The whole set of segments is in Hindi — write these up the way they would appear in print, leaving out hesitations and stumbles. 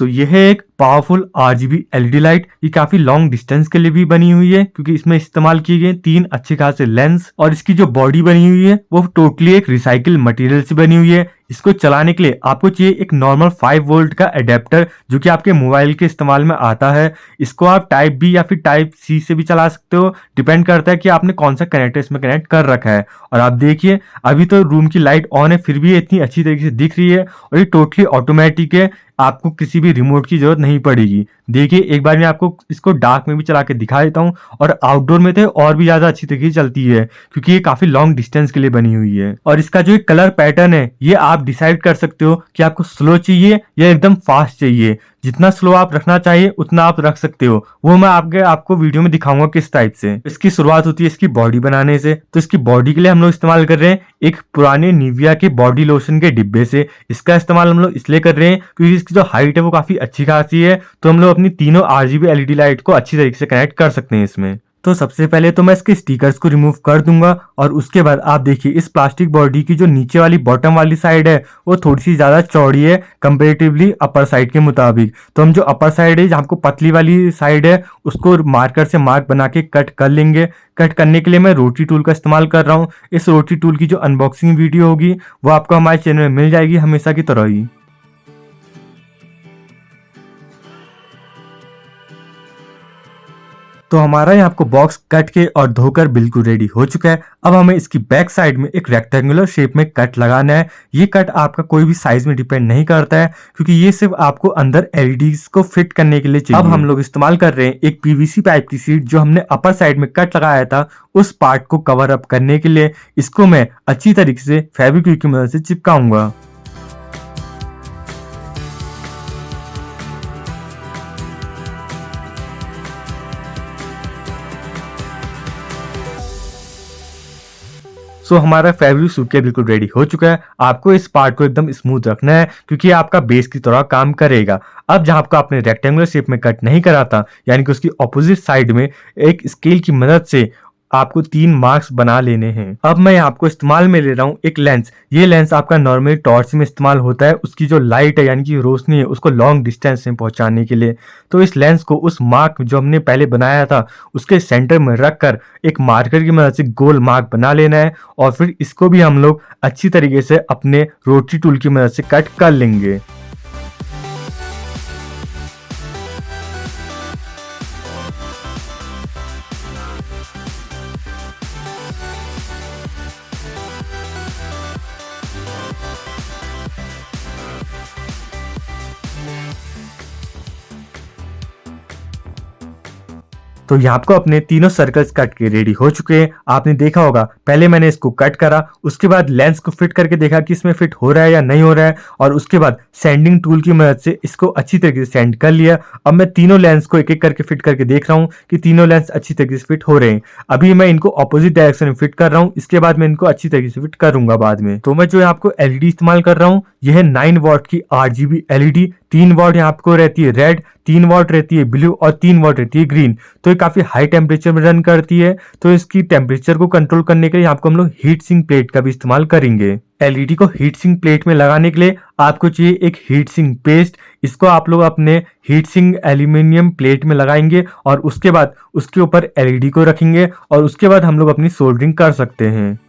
सो ये है एक पावरफुल आरजीबी एलईडी लाइट। ये काफी लॉन्ग डिस्टेंस के लिए भी बनी हुई है क्योंकि इसमें इस्तेमाल किए गए 3 अच्छे खासे लेंस, और इसकी जो बॉडी बनी हुई है वो टोटली एक रिसाइकिल मटेरियल से बनी हुई है। इसको चलाने के लिए आपको चाहिए एक नॉर्मल 5 वोल्ट का अडेप्टर जो कि आपके मोबाइल के इस्तेमाल में आता है। इसको आप टाइप बी या फिर टाइप सी से भी चला सकते हो, डिपेंड करता है कि आपने कौन सा कनेक्टर इसमें कनेक्ट कर रखा है। और आप देखिए अभी तो रूम की लाइट ऑन है फिर भी इतनी अच्छी तरीके से दिख रही है, और ये टोटली ऑटोमेटिक है, आपको किसी भी रिमोट की जरूरत नहीं पड़ेगी। देखिए एक बार मैं आपको इसको डार्क में भी चला के दिखा देता हूँ, और आउटडोर में तो और भी ज्यादा अच्छी तरीके से चलती है क्योंकि ये काफी लॉन्ग डिस्टेंस के लिए बनी हुई है। और इसका जो एक कलर पैटर्न है ये आप डिसाइड कर सकते हो कि आपको स्लो चाहिए या एकदम फास्ट चाहिए। जितना स्लो आप रखना चाहिए उतना आप रख सकते हो, वो मैं आपको वीडियो में दिखाऊंगा किस टाइप से। इसकी शुरुआत होती है इसकी बॉडी बनाने से। तो इसकी बॉडी के लिए हम लोग इस्तेमाल कर रहे हैं एक पुराने निविया के बॉडी लोशन के डिब्बे से। इसका इस्तेमाल हम लोग इसलिए कर रहे हैं क्योंकि इसकी जो हाइट है वो काफी अच्छी खासी है, तो हम लोग अपनी तीनों आरजीबी एलईडी लाइट को अच्छी तरीके से कनेक्ट कर सकते हैं इसमें। तो सबसे पहले तो मैं इसके स्टिकर्स को रिमूव कर दूंगा, और उसके बाद आप देखिए इस प्लास्टिक बॉडी की जो नीचे वाली बॉटम वाली साइड है वो थोड़ी सी ज्यादा चौड़ी है कंपेरेटिवली अपर साइड के मुताबिक। तो हम जो अपर साइड है जहाँ को पतली वाली साइड है उसको मार्कर से मार्क बना के कट कर लेंगे। कट करने के लिए मैं रोटरी टूल का इस्तेमाल कर रहा हूँ। इस रोटरी टूल की जो अनबॉक्सिंग वीडियो होगी वो आपको हमारे चैनल में मिल जाएगी हमेशा की तरह ही। तो हमारा यहाँ आपको बॉक्स कट के और धोकर बिल्कुल रेडी हो चुका है। अब हमें इसकी बैक साइड में एक रेक्टेंगुलर शेप में कट लगाना है। ये कट आपका कोई भी साइज में डिपेंड नहीं करता है क्योंकि ये सिर्फ आपको अंदर एलईडीज को फिट करने के लिए चाहिए। अब हम लोग इस्तेमाल कर रहे हैं एक पीवीसी पाइप की शीट जो हमने अपर साइड में कट लगाया था, उस पार्ट को कवर अप करने के लिए इसको मैं अच्छी तरीके से फेविक्विक की मदद से चिपकाऊंगा। सो हमारा फैब्रिक सूख के बिल्कुल रेडी हो चुका है। आपको इस पार्ट को एकदम स्मूथ रखना है क्योंकि ये आपका बेस की तरह काम करेगा। अब जहां आपको आपने रेक्टेंगुलर शेप में कट नहीं करा था, यानी कि उसकी ऑपोजिट साइड में एक स्केल की मदद से आपको 3 मार्क्स बना लेने हैं। अब मैं आपको इस्तेमाल में ले रहा हूँ एक लेंस। ये लेंस आपका नॉर्मली टॉर्च में इस्तेमाल होता है, उसकी जो लाइट है यानी कि रोशनी है उसको लॉन्ग डिस्टेंस में पहुंचाने के लिए। तो इस लेंस को उस मार्क जो हमने पहले बनाया था उसके सेंटर में रखकर एक मार्कर की मदद से गोल मार्क बना लेना है, और फिर इसको भी हम लोग अच्छी तरीके से अपने रोटरी टूल की मदद से कट कर लेंगे। तो यहाँ आपको अपने तीनों सर्कल्स कट के रेडी हो चुके हैं। आपने देखा होगा पहले मैंने इसको कट करा, उसके बाद लेंस को फिट करके देखा कि इसमें फिट हो रहा है या नहीं हो रहा है, और उसके बाद सैंडिंग टूल की मदद से इसको अच्छी तरीके से सैंड कर लिया। अब मैं तीनों लेंस को एक एक करके फिट करके देख रहा हूँ कि तीनों लेंस अच्छी तरीके से फिट हो रहे हैं। अभी मैं इनको ऑपोजिट डायरेक्शन में फिट कर रहा हूँ, इसके बाद मैं इनको अच्छी तरीके से फिट करूंगा बाद में। तो मैं जो आपको एलईडी इस्तेमाल कर रहा हूँ यह है 9 वॉट की आरजीबी एलईडी। 3 वॉट यहाँ आपको रहती है रेड, 3 वॉट रहती है ब्लू और 3 वॉट रहती है ग्रीन। तो ये काफी हाई टेम्परेचर में रन करती है, तो इसकी टेम्परेचर को कंट्रोल करने के लिए आपको हम लोग हीट सिंक प्लेट का भी इस्तेमाल करेंगे। एलईडी को हीट सिंक प्लेट में लगाने के लिए आपको चाहिए एक हीट सिंक पेस्ट। इसको आप लोग अपने हीट सिंक एल्यूमिनियम प्लेट में लगाएंगे और उसके बाद उसके ऊपर एलईडी को रखेंगे, और उसके बाद हम लोग अपनी सोल्डरिंग कर सकते हैं।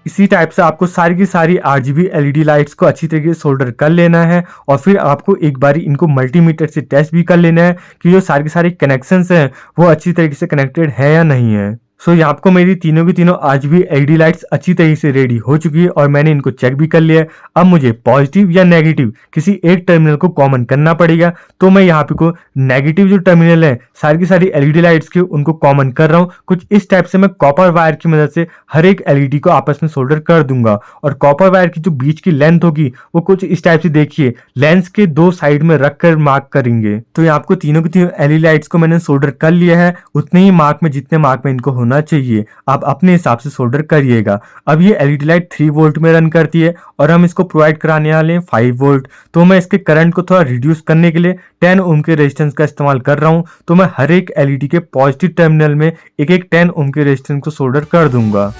इसी टाइप से आपको सारी की सारी आरजीबी एलईडी लाइट्स को अच्छी तरीके से सोल्डर कर लेना है, और फिर आपको एक बारी इनको मल्टीमीटर से टेस्ट भी कर लेना है कि जो सारी की सारी कनेक्शंस हैं वो अच्छी तरीके से कनेक्टेड है या नहीं है। सो यहाँ आपको मेरी तीनों की तीनों आरजीबी एलईडी लाइट्स अच्छी तरीके से रेडी हो चुकी है और मैंने इनको चेक भी कर लिया है। अब मुझे पॉजिटिव या नेगेटिव किसी एक टर्मिनल को कॉमन करना पड़ेगा, तो मैं यहाँ पे को नेगेटिव जो टर्मिनल है सारी की सारी एलईडी लाइट्स के उनको कॉमन कर रहा हूँ। कुछ इस टाइप से मैं कॉपर वायर की मदद से हर एक एलईडी को आपस में सोल्डर कर दूंगा, और कॉपर वायर की जो बीच की लेंथ होगी वो कुछ इस टाइप से देखिए लेंस के 2 साइड में रखकर मार्क करेंगे। तो ये आपको तीनों की तीनों एलईडी लाइट्स को मैंने सोल्डर कर लिया है उतने ही मार्क में जितने मार्क में इनको होना चाहिए, आप अपने हिसाब से सोल्डर करिएगा। अब ये एलईडी लाइट 3 वोल्ट में रन करती है और हम इसको प्रोवाइड कराने वाले हैं 5 वोल्ट। तो मैं इसके करंट को थोड़ा रिड्यूस करने के लिए 10 ओम के रेजिस्टेंस का इस्तेमाल कर रहा हूँ। तो मैं हर एक एलईडी के पॉजिटिव टर्मिनल में एक एक 10 ओम के रेजिस्टेंस को सोल्डर कर दूंगा।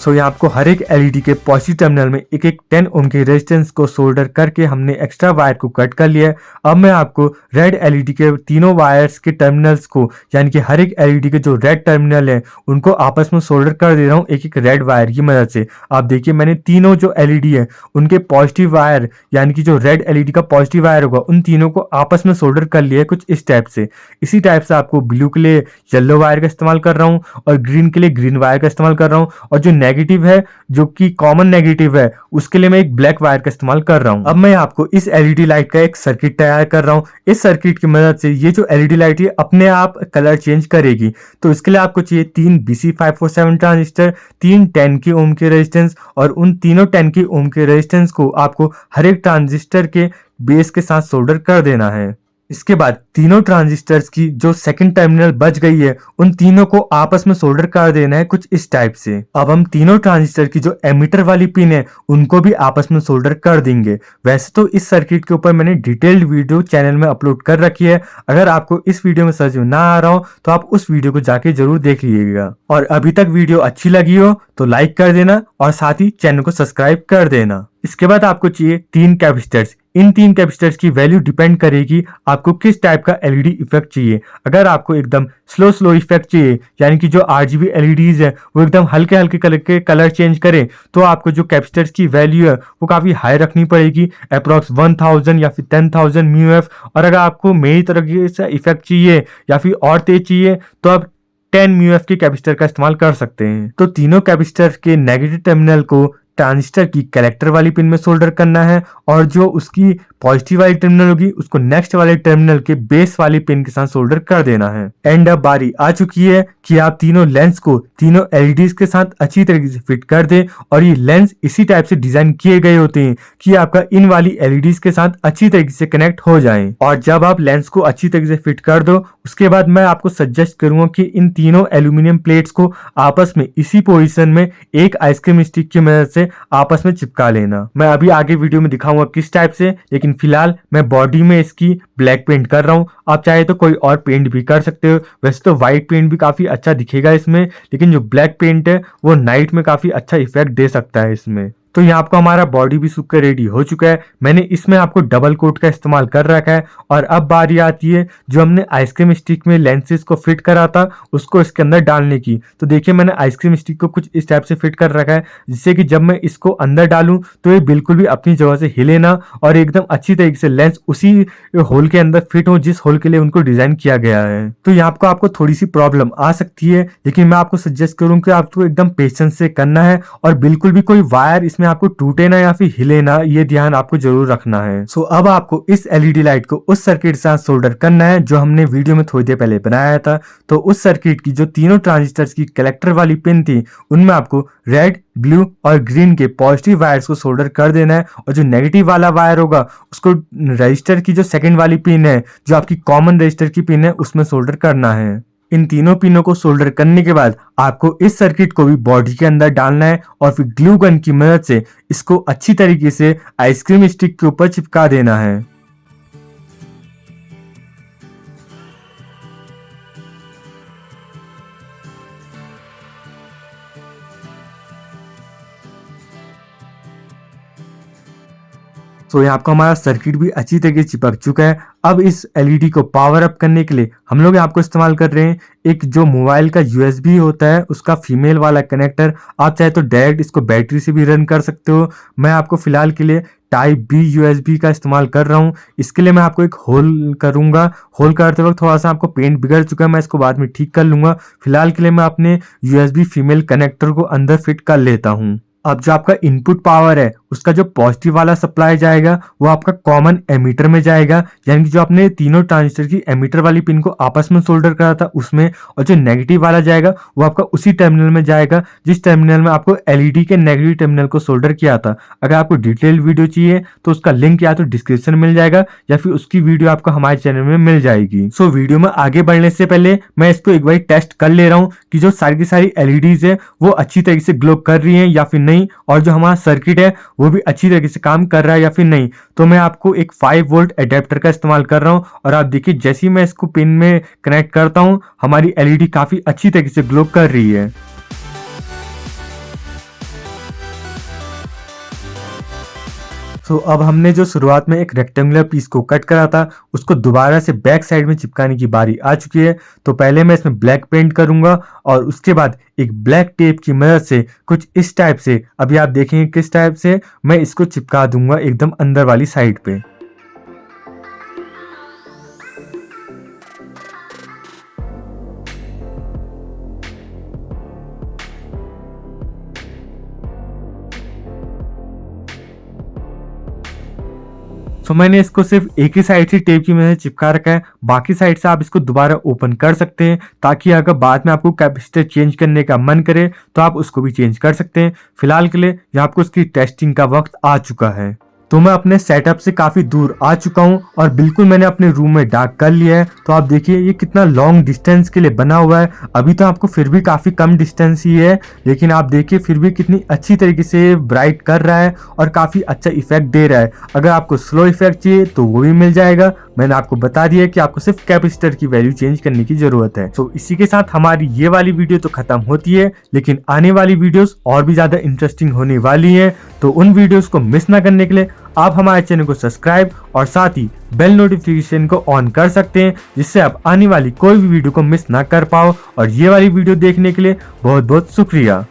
यहाँ आपको हर एक एलईडी के पॉजिटिव टर्मिनल में एक एक 10 ओम के रेजिस्टेंस को सोल्डर करके हमने एक्स्ट्रा वायर को कट कर लिया है। अब मैं आपको रेड एलईडी के तीनों वायर्स के टर्मिनल्स को, यानी कि हर एक एलईडी के जो रेड टर्मिनल है उनको आपस में सोल्डर कर दे रहा हूँ एक एक रेड वायर की मदद से। आप देखिए मैंने तीनों जो एलईडी है उनके पॉजिटिव वायर, यानी कि जो रेड एलईडी का पॉजिटिव वायर होगा उन तीनों को आपस में सोल्डर कर लिया है कुछ इस टाइप से। इसी टाइप से आपको ब्लू के लिए येलो वायर का इस्तेमाल कर रहा हूँ और ग्रीन के लिए ग्रीन वायर का इस्तेमाल कर रहा हूँ, और जो नेगेटिव है, जो कि कॉमन नेगेटिव है, उसके लिए मैं एक ब्लैक वायर का इस्तेमाल कर रहा हूं। अब मैं आपको इस एलईडी लाइट का एक सर्किट तैयार कर रहा हूं। इस सर्किट की मदद से ये जो एलईडी लाइट है अपने आप कलर चेंज करेगी। तो इसके लिए आपको चाहिए 3 BC547 ट्रांजिस्टर, 3 10 की ओम के रेजिस्टेंस, और उन तीनों 10 की ओम के रेजिस्टेंस को आपको हर एक ट्रांजिस्टर के बेस के साथ सोल्डर कर देना है। इसके बाद तीनों ट्रांजिस्टर्स की जो सेकंड टर्मिनल बच गई है उन तीनों को आपस में सोल्डर कर देना है कुछ इस टाइप से। अब हम तीनों ट्रांजिस्टर की जो एमीटर वाली पिन है उनको भी आपस में सोल्डर कर देंगे। वैसे तो इस सर्किट के ऊपर मैंने डिटेल्ड वीडियो चैनल में अपलोड कर रखी है, अगर आपको इस वीडियो में समझ में ना आ रहा हो तो आप उस वीडियो को जाके जरूर देख लीजिएगा। और अभी तक वीडियो अच्छी लगी हो तो लाइक कर देना और साथ ही चैनल को सब्सक्राइब कर देना। इसके बाद आपको चाहिए 3 कैपेसिटर्स। इन 3 कैपेसिटर्स की वैल्यू डिपेंड करेगी आपको किस टाइप का एलईडी इफेक्ट चाहिए। अगर आपको एकदम स्लो इफेक्ट चाहिए, यानी कि जो आरजीबी एलईडीज है वो एकदम हल्के हल्के कलर चेंज करे, तो आपको जो कैपेसिटर्स की वैल्यू है वो काफी हाई रखनी पड़ेगी, अप्रॉक्स 1000 या फिर 10,000 म्यूएफ। और अगर आपको मेरी तरह से इफेक्ट चाहिए या फिर और तेज चाहिए तो आप 10 म्यूएफ के कैपेसिटर का इस्तेमाल कर सकते हैं। तो तीनों कैपेसिटर के नेगेटिव टर्मिनल को ट्रांजिस्टर की कलेक्टर वाली पिन में सोल्डर करना है, और जो उसकी पॉजिटिव वाली टर्मिनल होगी उसको नेक्स्ट वाले टर्मिनल के बेस वाली पिन के साथ सोल्डर कर देना है। एंड अब बारी आ चुकी है कि आप तीनों लेंस को तीनों एलईडीज के साथ अच्छी तरीके से फिट कर दें। और ये लेंस इसी टाइप से डिजाइन किए गए होते हैं कि आपका इन वाली एलईडीज के साथ अच्छी तरीके से कनेक्ट हो जाए। और जब आप लेंस को अच्छी तरीके से फिट कर दो उसके बाद मैं आपको सजेस्ट करूंगा कि इन तीनों एल्यूमिनियम प्लेट्स को आपस में इसी पोजीशन में एक आइसक्रीम स्टिक की मदद से आपस में चिपका लेना। मैं अभी आगे वीडियो में दिखाऊंगा किस टाइप से, लेकिन फिलहाल मैं बॉडी में इसकी ब्लैक पेंट कर रहा हूँ। आप चाहे तो कोई और पेंट भी कर सकते हो, वैसे तो व्हाइट पेंट भी काफी अच्छा दिखेगा इसमें, लेकिन जो ब्लैक पेंट है वो नाइट में काफी अच्छा इफेक्ट दे सकता है इसमें। तो यहाँ आपको हमारा बॉडी भी सूख कर रेडी हो चुका है। मैंने इसमें आपको डबल कोट का इस्तेमाल कर रखा है। और अब बारी आती है जो हमने आइसक्रीम स्टिक में लेंसेज को फिट करा था उसको इसके अंदर डालने की। तो देखिए मैंने आइसक्रीम स्टिक को कुछ इस टाइप से फिट कर रखा है, जिससे कि जब मैं इसको अंदर डालूं तो ये बिल्कुल भी अपनी जगह से हिले ना, और एकदम अच्छी तरीके से लेंस उसी होल के अंदर फिट हो जिस होल के लिए उनको डिजाइन किया गया है। तो यहाँ आपको थोड़ी सी प्रॉब्लम आ सकती है, लेकिन मैं आपको सजेस्ट करूँ कि आपको एकदम पेशेंस से करना है, और बिल्कुल भी कोई वायर इसमें आपको टूटे ना या फिर हिले ना, ये ध्यान आपको जरूर रखना है। सो अब आपको इस एलईडी लाइट को उस सर्किट के साथ सोल्डर करना है जो हमने वीडियो में थोड़ी देर पहले बनाया था। तो उस सर्किट की जो तीनों ट्रांजिस्टर्स की कलेक्टर वाली पिन थी उनमें आपको रेड, ब्लू और ग्रीन के पॉजिटिव वायर्स को सोल्डर कर देना है, और जो नेगेटिव वाला वायर होगा उसको रजिस्टर की जो सेकंड वाली पिन है, जो आपकी कॉमन रजिस्टर की पिन है, उसमें सोल्डर करना है। इन तीनों पिनों को सोल्डर करने के बाद आपको इस सर्किट को भी बॉडी के अंदर डालना है, और फिर ग्लू गन की मदद से इसको अच्छी तरीके से आइसक्रीम स्टिक के ऊपर चिपका देना है। तो यहाँ आपको हमारा सर्किट भी अच्छी तरीके से चिपक चुका है। अब इस एलईडी को पावर अप करने के लिए हम लोग आपको इस्तेमाल कर रहे हैं एक जो मोबाइल का यूएसबी होता है उसका फीमेल वाला कनेक्टर। आप चाहे तो डायरेक्ट इसको बैटरी से भी रन कर सकते हो। मैं आपको फिलहाल के लिए टाइप बी यूएसबी का इस्तेमाल कर रहा हूँ। इसके लिए मैं आपको एक होल करूंगा। होल करते वक्त थोड़ा सा आपको पेंट बिगड़ चुका है, मैं इसको बाद में ठीक कर लूंगा। फिलहाल के लिए मैं अपने यूएसबी फीमेल कनेक्टर को अंदर फिट कर लेता हूँ। अब जो आपका इनपुट पावर है उसका जो पॉजिटिव वाला सप्लाई जाएगा वो आपका कॉमन एमीटर में जाएगा, यानी कि जो आपने तीनों ट्रांजिस्टर की एमीटर वाली पिन को आपस में सोल्डर करा था उसमें, और जो नेगेटिव वाला जाएगा वो आपका उसी टर्मिनल में जाएगा जिस टर्मिनल में आपको एलईडी के नेगेटिव टर्मिनल को सोल्डर किया था। अगर आपको डिटेल वीडियो चाहिए तो उसका लिंक या तो डिस्क्रिप्शन मिल जाएगा या फिर उसकी वीडियो आपको हमारे चैनल में मिल जाएगी। सो वीडियो में आगे बढ़ने से पहले मैं इसको एक बार टेस्ट कर ले रहा हूँ कि जो सारी की सारी एलईडीज है वो अच्छी तरीके से ग्लो कर रही हैं या फिर नहीं, और जो हमारा सर्किट है वो भी अच्छी तरीके से काम कर रहा है या फिर नहीं। तो मैं आपको एक 5 वोल्ट अडेप्टर का इस्तेमाल कर रहा हूँ और आप देखिए जैसे ही मैं इसको पिन में कनेक्ट करता हूँ हमारी एलईडी काफी अच्छी तरीके से ग्लो कर रही है। अब हमने जो शुरुआत में एक रेक्टेंगुलर पीस को कट करा था उसको दोबारा से बैक साइड में चिपकाने की बारी आ चुकी है। तो पहले मैं इसमें ब्लैक पेंट करूंगा और उसके बाद एक ब्लैक टेप की मदद से कुछ इस टाइप से, अभी आप देखेंगे किस टाइप से मैं इसको चिपका दूंगा एकदम अंदर वाली साइड पे। मैंने इसको सिर्फ एक ही साइड से टेप की मदद से चिपका रखा है, बाकी साइड से आप इसको दोबारा ओपन कर सकते हैं ताकि अगर बाद में आपको कैपेसिटर चेंज करने का मन करे तो आप उसको भी चेंज कर सकते हैं। फिलहाल के लिए यहाँ आपको इसकी टेस्टिंग का वक्त आ चुका है। तो मैं अपने सेटअप से काफी दूर आ चुका हूँ और बिल्कुल मैंने अपने रूम में डार्क कर लिया है। तो आप देखिए ये कितना लॉन्ग डिस्टेंस के लिए बना हुआ है। अभी तो आपको फिर भी काफी कम डिस्टेंस ही है, लेकिन आप देखिए फिर भी कितनी अच्छी तरीके से ब्राइट कर रहा है और काफी अच्छा इफेक्ट दे रहा है। अगर आपको स्लो इफेक्ट चाहिए तो वो भी मिल जाएगा। मैंने आपको बता दिया कि आपको सिर्फ कैपेसिटर की वैल्यू चेंज करने की जरूरत है। तो इसी के साथ हमारी ये वाली वीडियो तो खत्म होती है, लेकिन आने वाली वीडियोस और भी ज्यादा इंटरेस्टिंग होने वाली है। तो उन वीडियोस को मिस ना करने के लिए आप हमारे चैनल को सब्सक्राइब और साथ ही बेल नोटिफिकेशन को ऑन कर सकते हैं, जिससे आप आने वाली कोई भी वीडियो को मिस ना कर पाओ। और ये वाली वीडियो देखने के लिए बहुत बहुत शुक्रिया।